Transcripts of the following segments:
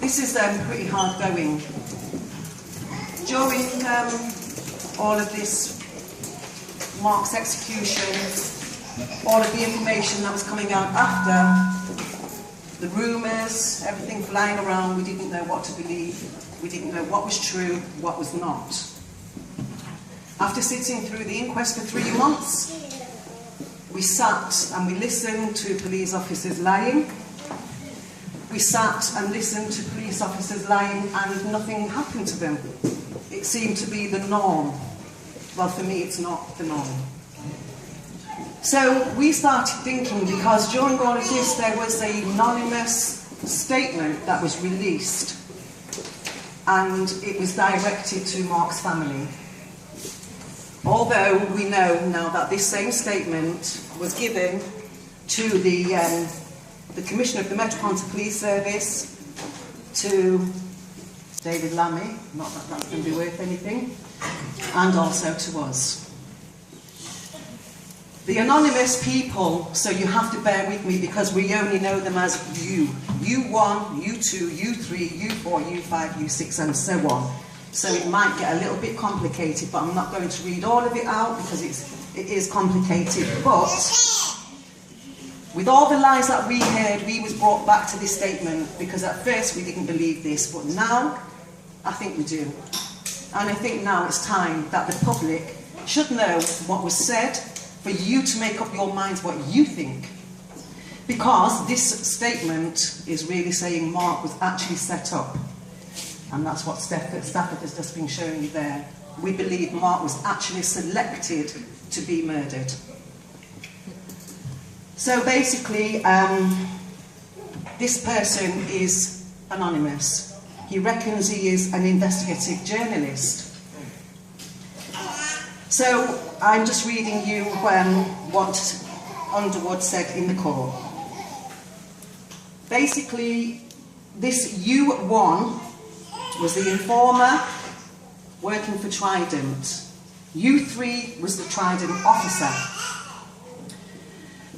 This is pretty hard going. During all of this, Mark's execution, all of the information that was coming out after, the rumours, everything flying around, we didn't know what to believe. We didn't know what was true, what was not. After sitting through the inquest for 3 months, we sat and we listened to police officers lying. We sat and listened to police officers lying and nothing happened to them. It seemed to be the norm. Well, for me, it's not the norm. So we started thinking, because during all of this, there was an anonymous statement that was released, and it was directed to Mark's family. Although we know now that this same statement was given to the Commissioner of the Metropolitan Police Service, to David Lammy, not that that's going to be worth anything, and also to us. The anonymous people, so you have to bear with me because we only know them as you. U1, U2, U3, U4, U5, U6 and so on. So it might get a little bit complicated, but I'm not going to read all of it out because it is complicated. But with all the lies that we heard, we was brought back to this statement because at first we didn't believe this, but now I think we do. And I think now it's time that the public should know what was said, for you to make up your minds what you think. Because this statement is really saying Mark was actually set up. And that's what Stafford has just been showing you there. We believe Mark was actually selected to be murdered. So basically, this person is anonymous. He reckons he is an investigative journalist. So I'm just reading you what Underwood said in the court. Basically, this U1 was the informer working for Trident. U3 was the Trident officer.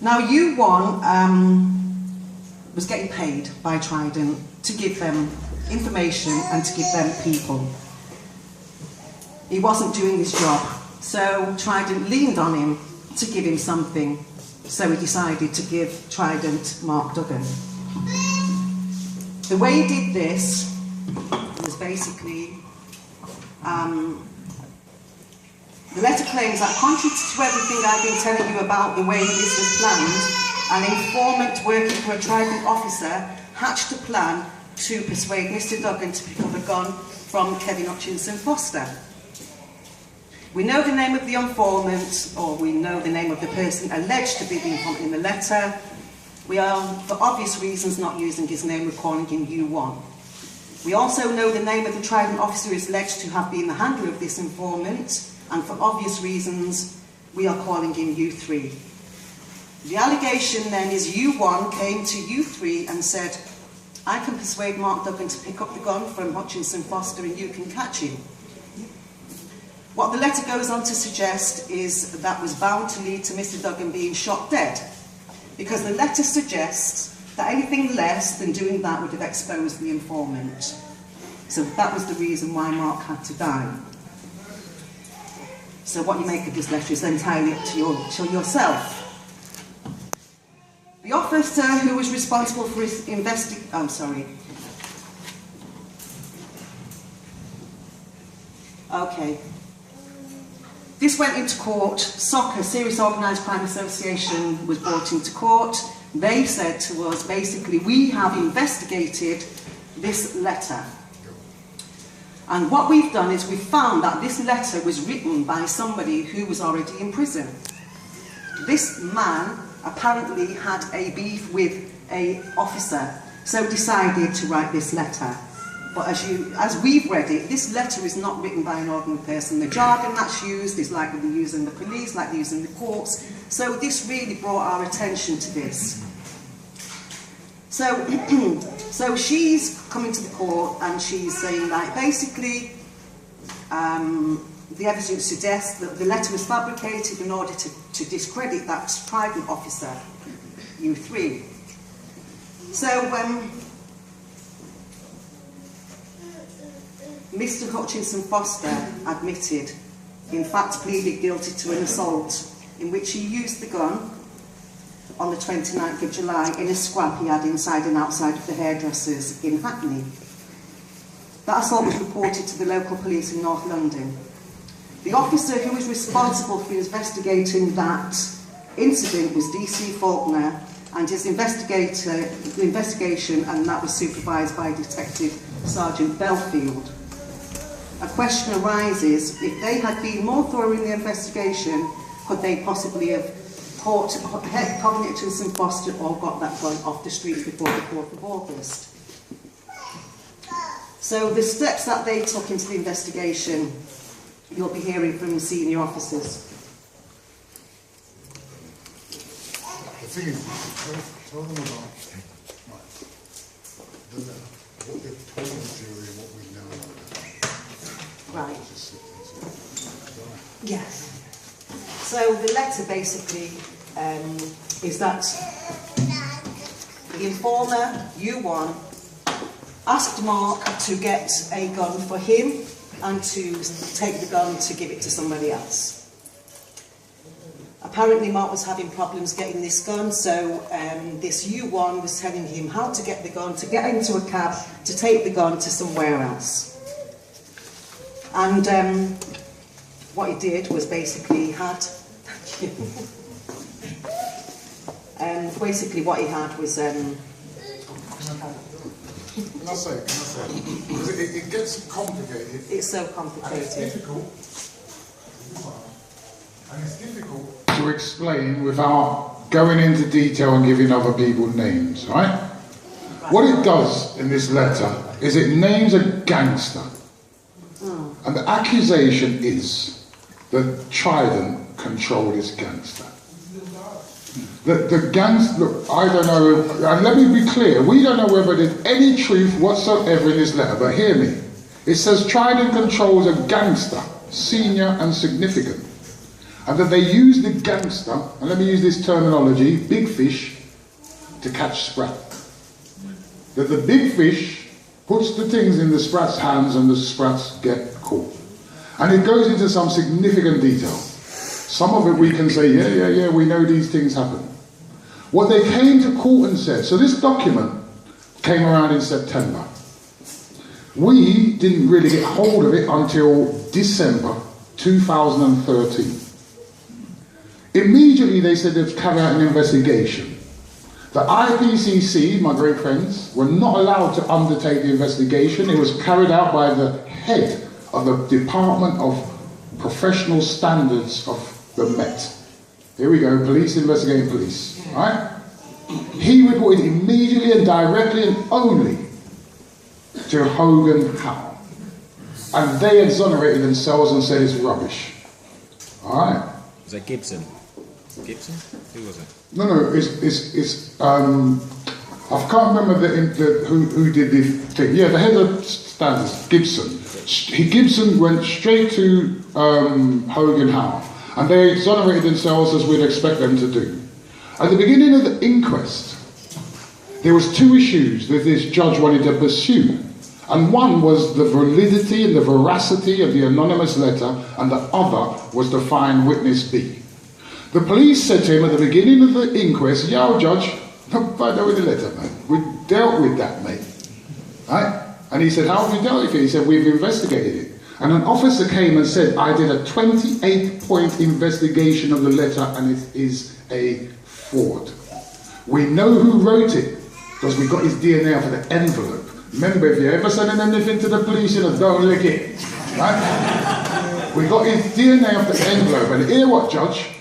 Now U1 was getting paid by Trident to give them information and to give them people. He wasn't doing his job, so Trident leaned on him to give him something. So he decided to give Trident Mark Duggan. The way he did this was basically, the letter claims that contrary to everything I've been telling you about the way this was planned, an informant working for a Trident officer hatched a plan to persuade Mr. Duggan to pick up a gun from Kevin Hutchinson Foster. We know the name of the informant, or we know the name of the person alleged to be the informant in the letter. We are, for obvious reasons, not using his name, we're calling him U1. We also know the name of the Trident officer is alleged to have been the handler of this informant, and for obvious reasons, we are calling him U3. The allegation then is U1 came to U3 and said, I can persuade Mark Duggan to pick up the gun from Hutchinson Foster and you can catch him. What the letter goes on to suggest is that was bound to lead to Mr. Duggan being shot dead, because the letter suggests that anything less than doing that would have exposed the informant. So that was the reason why Mark had to die. So what you make of this letter is entirely up to yourself. The officer who was responsible for his Okay. This went into court. SOCA, Serious Organised Crime Association, was brought into court. They said to us, basically, we have investigated this letter. And what we've done is we've found that this letter was written by somebody who was already in prison. This man apparently had a beef with an officer, so decided to write this letter. But as we've read it, this letter is not written by an ordinary person. The jargon that's used is like they're using the police, like they're using the courts. So this really brought our attention to this. So, so she's coming to the court and she's saying that basically the evidence suggests that the letter was fabricated in order to discredit that Trident officer, U3. So, Mr. Hutchinson Foster admitted, in fact pleaded guilty to an assault in which he used the gun on the 29th of July in a scrap he had inside and outside of the hairdressers in Hackney. That assault was reported to the local police in North London. The officer who was responsible for investigating that incident was DC Faulkner, and his investigation, and that was supervised by Detective Sergeant Belfield. A question arises, if they had been more thorough in the investigation, could they possibly have caught Hutchinson Foster or got that gun off the streets before the 4th of August? So the steps that they took into the investigation, you'll be hearing from the senior officers. The thing is, tell them about what they've told the jury and what we know about. Right. Yes. So the letter basically is that the informer, U1, asked Mark to get a gun for him and to take the gun to give it to somebody else. Apparently Mark was having problems getting this gun, so this U1 was telling him how to get the gun, to get into a cab, to take the gun to somewhere else. And what he did was basically basically what he had was Can I say? Because it gets complicated. It's so complicated. And it's difficult. And it's difficult to explain without going into detail and giving other people names, right? What it does in this letter is it names a gangster. And the accusation is that Trident controlled this gangster. The gangster, look, I don't know, and let me be clear, we don't know whether there's any truth whatsoever in this letter, but hear me. It says Trident controls a gangster, senior and significant. And that they use the gangster, and let me use this terminology, big fish, to catch Sprat. That the big fish puts the things in the Sprat's hands and the Sprats get caught. And it goes into some significant detail. Some of it we can say, yeah, we know these things happen. What they came to court and said, so this document came around in September. We didn't really get hold of it until December 2013. Immediately they said they'd carry out an investigation. The IPCC, my great friends, were not allowed to undertake the investigation. It was carried out by the head of the Department of Professional Standards of the Met. Here we go, police investigating police, right? He reported immediately and directly and only to Hogan Howe. And they exonerated themselves and said it's rubbish. All right? Was that Gibson? Gibson? Who was it? No, I can't remember who did the thing. Yeah, the head of standards, Gibson. Gibson went straight to Hogan Howe, and they exonerated themselves as we'd expect them to do. At the beginning of the inquest, there was two issues that this judge wanted to pursue. And one was the validity and the veracity of the anonymous letter, and the other was to find witness B. The police said to him at the beginning of the inquest, "Yo, Judge, I know with the letter, mate. We dealt with that, mate." Right? And he said, "How have you dealt with it?" He said, "We've investigated it." And an officer came and said, "I did a 28-point investigation of the letter, and it is a fraud. We know who wrote it, because we got his DNA off of the envelope. Remember, if you're ever sending anything to the police, you know, don't lick it. Right? We got his DNA off the envelope. And hear what, Judge?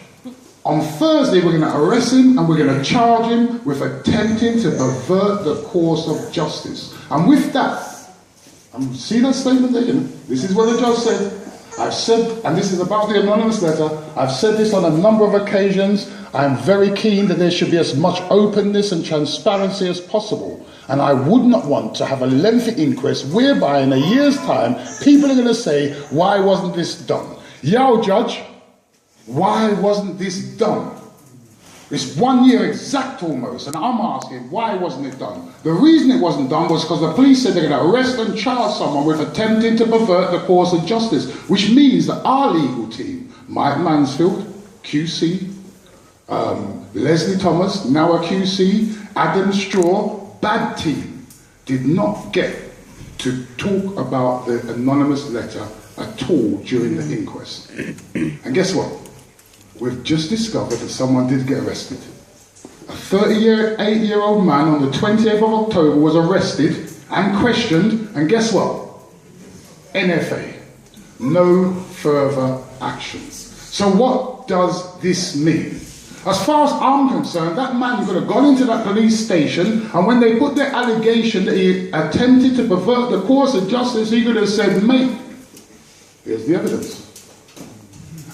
On Thursday, we're going to arrest him and we're going to charge him with attempting to pervert the course of justice." And with that, see that statement there? This is what the judge said. I've said, and this is about the anonymous letter, I've said this on a number of occasions. I am very keen that there should be as much openness and transparency as possible. And I would not want to have a lengthy inquest whereby in a year's time, people are going to say, "Why wasn't this done?" Yo, Judge, why wasn't this done? It's 1 year exact almost, and I'm asking, why wasn't it done? The reason it wasn't done was because the police said they're going to arrest and charge someone with attempting to pervert the course of justice, which means that our legal team, Mike Mansfield, QC, Leslie Thomas, now a QC, Adam Straw, bad team, did not get to talk about the anonymous letter at all during the inquest. And guess what? We've just discovered that someone did get arrested. A 38-year-old man on the 28th of October was arrested and questioned, and guess what? NFA. No further actions. So what does this mean? As far as I'm concerned, that man could have gone into that police station, and when they put their allegation that he attempted to pervert the course of justice, he could have said, mate, here's the evidence.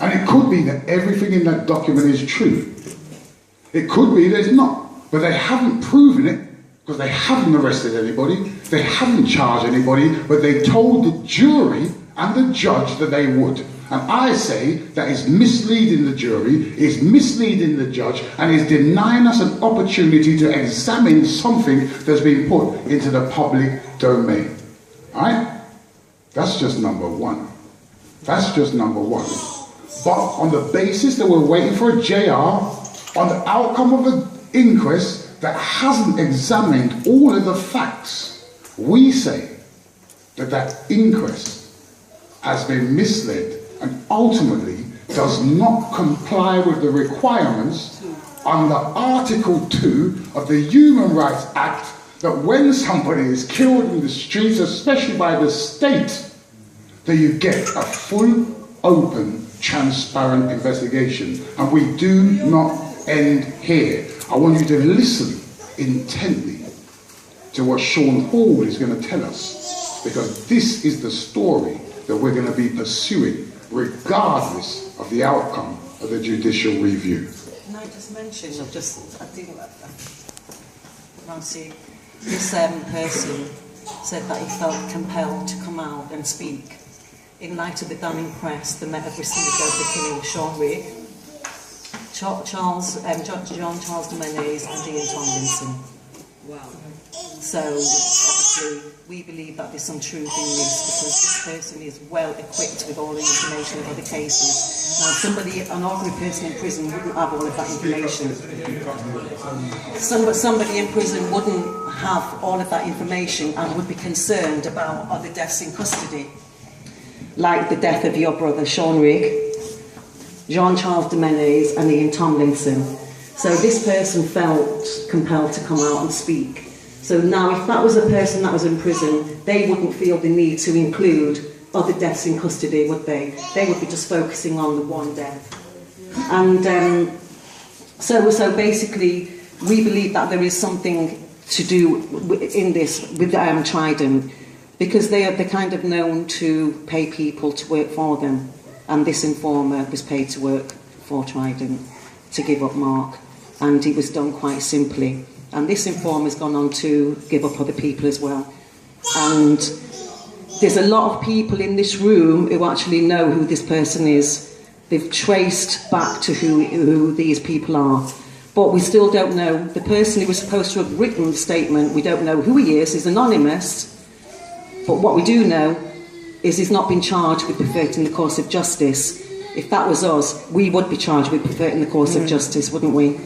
And it could be that everything in that document is true. It could be that it's not. But they haven't proven it, because they haven't arrested anybody, they haven't charged anybody, but they told the jury and the judge that they would. And I say that is misleading the jury, is misleading the judge, and is denying us an opportunity to examine something that's been put into the public domain. Alright? That's just number one. That's just number one. But on the basis that we're waiting for a JR, on the outcome of an inquest that hasn't examined all of the facts, we say that that inquest has been misled and ultimately does not comply with the requirements under Article 2 of the Human Rights Act, that when somebody is killed in the streets, especially by the state, that you get a full, open, transparent investigation. And we do not end here. I want you to listen intently to what Sean Hall is going to tell us, because this is the story that we're going to be pursuing regardless of the outcome of the judicial review. Can I just mention, Nancy, this person said that he felt compelled to come out and speak in light of the damning press the Met have received over the killing of Sean Rigg, John Charles Domenez and Ian Tomlinson. Wow. So, obviously, we believe that there's some truth in this, because this person is well equipped with all the information of other cases. Now, an ordinary person in prison wouldn't have all of that information. Somebody in prison wouldn't have all of that information and would be concerned about other deaths in custody, like the death of your brother, Sean Rigg, Jean Charles Domenez and Ian Tomlinson. So this person felt compelled to come out and speak. So now if that was a person that was in prison, they wouldn't feel the need to include other deaths in custody, would they? They would be just focusing on the one death. And so basically, we believe that there is something to do in this with Trident, because they're kind of known to pay people to work for them. And this informer was paid to work for Trident to give up Mark. And it was done quite simply. And this informer's gone on to give up other people as well. And there's a lot of people in this room who actually know who this person is. They've traced back to who these people are. But we still don't know. The person who was supposed to have written the statement, we don't know who he is. He's anonymous. But what we do know is he's not been charged with perverting the course of justice. If that was us, we would be charged with perverting the course of justice, wouldn't we?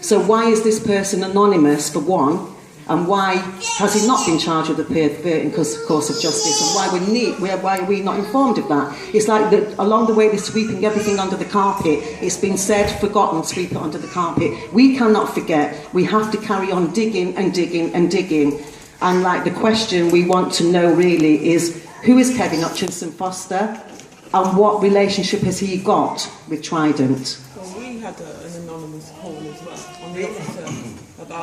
So why is this person anonymous, for one, and why has he not been charged with perverting the course of justice, and why are we not informed of that? It's like along the way they're sweeping everything under the carpet. It's been said, forgotten, sweep it under the carpet. We cannot forget. We have to carry on digging and digging and digging. And like the question we want to know really is, who is Kevin Hutchinson Foster, and what relationship has he got with Trident? Well, we had an anonymous poll as well on the officer about